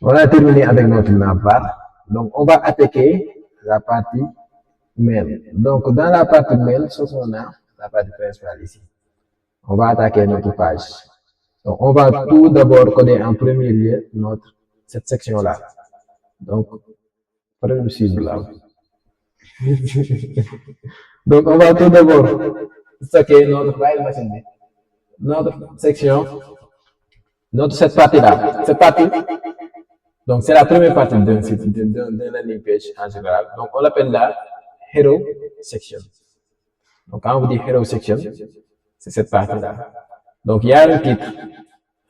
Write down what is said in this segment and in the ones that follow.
On a terminé avec notre navbar. Donc, on va attaquer la partie mail. Donc, dans la partie mail, ce qu'on a, la partie principale ici, on va attaquer notre page. Donc, on va tout d'abord coder en premier lieu cette section-là. Donc, prenez le suivre là. Donc, on va tout d'abord stocker notre section, cette partie-là. Cette partie, donc c'est la première partie d'un landing page en général. Donc, on l'appelle la Hero Section. Donc, quand on dit Hero Section, c'est cette partie-là. Donc, il y a un titre,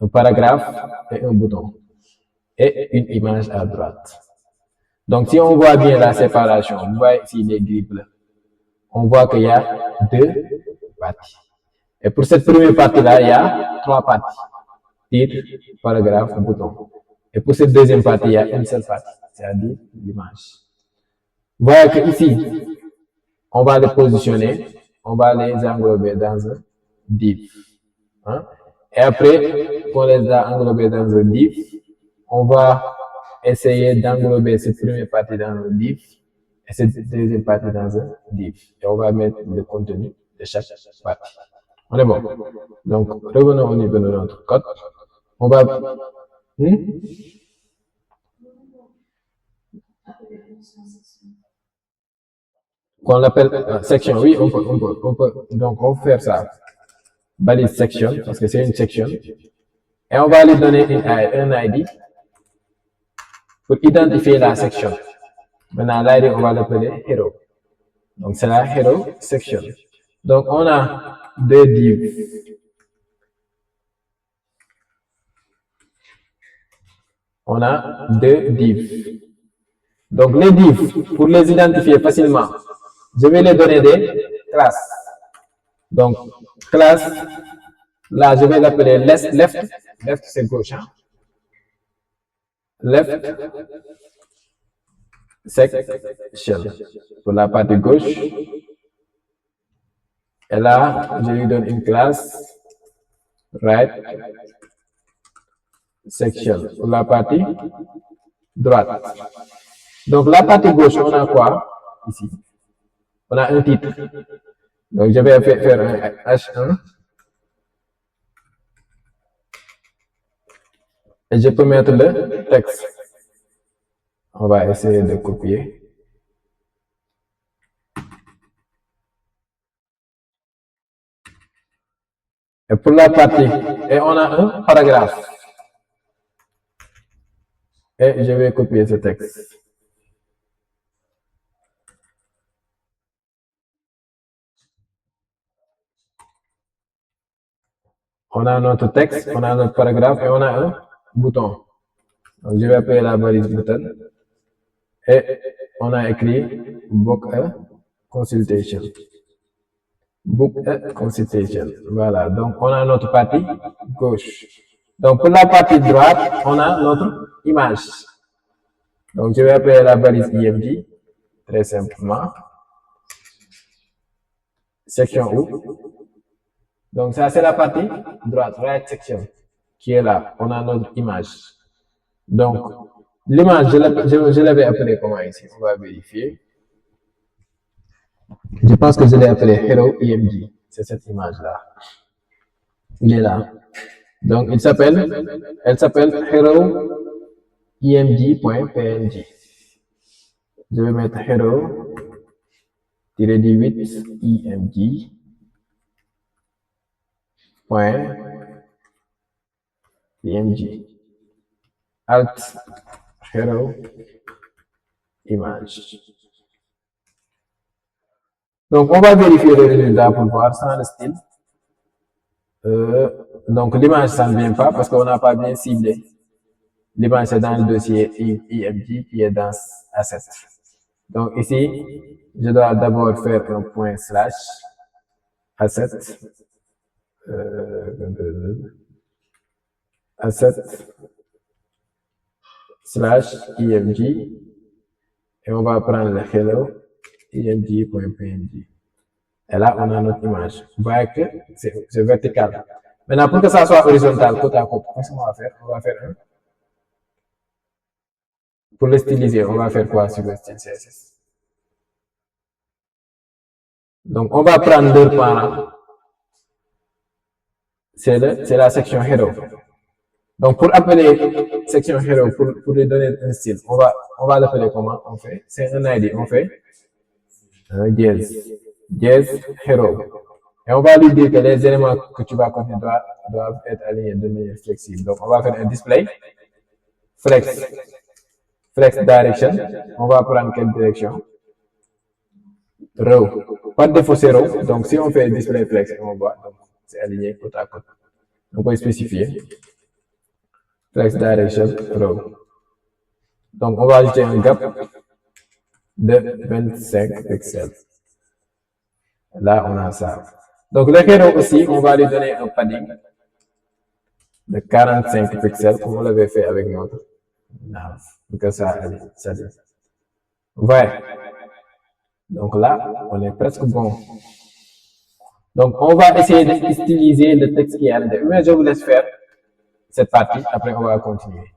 un paragraphe et un bouton. Et une image à droite. Donc, si on voit bien la séparation, vous voyez ici les grilles bleues. On voit qu'il y a deux parties. Et pour cette première partie-là, il y a trois parties. Titre, paragraphe, bouton. Et pour cette deuxième partie, il y a une seule partie, c'est-à-dire l'image. Vous voyez qu'ici, on va les positionner, on va les englober dans un div. Hein? Et après, pour les englober dans un div, on va essayer d'englober cette première partie dans un div et cette deuxième partie dans un div. Et on va mettre le contenu de chaque partie. On est bon. Donc, revenons au niveau de notre code. On va... Qu'on l'appelle section, oui, on peut. Donc, on va faire ça. Balise section, parce que c'est une section. Et on va lui donner un ID pour identifier la section. Maintenant, l'ID, on va l'appeler Hero. Donc, c'est la Hero Section. Donc, on a deux divs. On a deux divs. Donc, les divs, pour les identifier facilement, je vais les donner des classes. Donc, classe, là, je vais l'appeler left. Left, c'est gauche. Hein? Left section. Pour la partie gauche. Et là, je lui donne une classe right section. Pour la partie droite. Donc, la partie gauche, on a quoi ici? On a un titre. Donc, je vais faire un H1. Et je peux mettre le texte. On va essayer de copier. Et pour la partie, et on a un paragraphe. Et je vais copier ce texte. On a notre texte, on a notre paragraphe et on a un bouton. Donc, je vais appeler la balise button. Et on a écrit book a consultation. Book a consultation. Voilà. Donc, on a notre partie gauche. Donc, pour la partie droite, on a notre image. Donc, je vais appeler la balise IMG. Très simplement. Section où? Donc, ça, c'est la partie droite, right section, qui est là. On a notre image. Donc, l'image, je l'avais appelée comment ici? On va vérifier. Je pense que je l'ai appelé Hero IMG. C'est cette image-là. Il est là. Donc, elle s'appelle Hero IMG.png. Je vais mettre Hero-8 IMG. .png alt Hero image. Donc, on va vérifier le résultat pour voir sans le style. Donc, l'image, ça ne vient pas parce qu'on n'a pas bien ciblé. L'image, c'est dans le dossier IMG qui est dans Asset. Donc, ici, je dois d'abord faire un point slash Asset. Asset slash img et on va prendre le hello img.png et là on a notre image. Vous voyez que c'est vertical. Maintenant pour que ça soit horizontal côte à côte, qu'est-ce qu'on va faire? On va faire Pour le styliser, on va faire quoi sur le style CSS? Donc, on va prendre leur parent. C'est la section Hero. Donc, pour appeler section Hero, pour lui donner un style, on va l'appeler comment? On fait, c'est un ID, on fait dièse Hero. Et on va lui dire que les éléments que tu vas contenir doivent être alignés de manière flexible. Donc, on va faire un display flex direction. On va prendre quelle direction? Row. Par défaut, c'est row. Donc, si on fait display flex, on voit, donc c'est aligné côte à côte. On peut spécifier flex direction row. Donc, on va ajouter un gap de 25 pixels. Là, on a ça. Donc, le hero aussi, on va lui donner un padding de 45 pixels, comme on l'avait fait avec notre nav. Pour que ça dit. Ouais. Donc là, on est presque bon. Donc, on va essayer de styliser le texte qui est à l'intérieur. Mais je vous laisse faire cette partie. Après, on va continuer.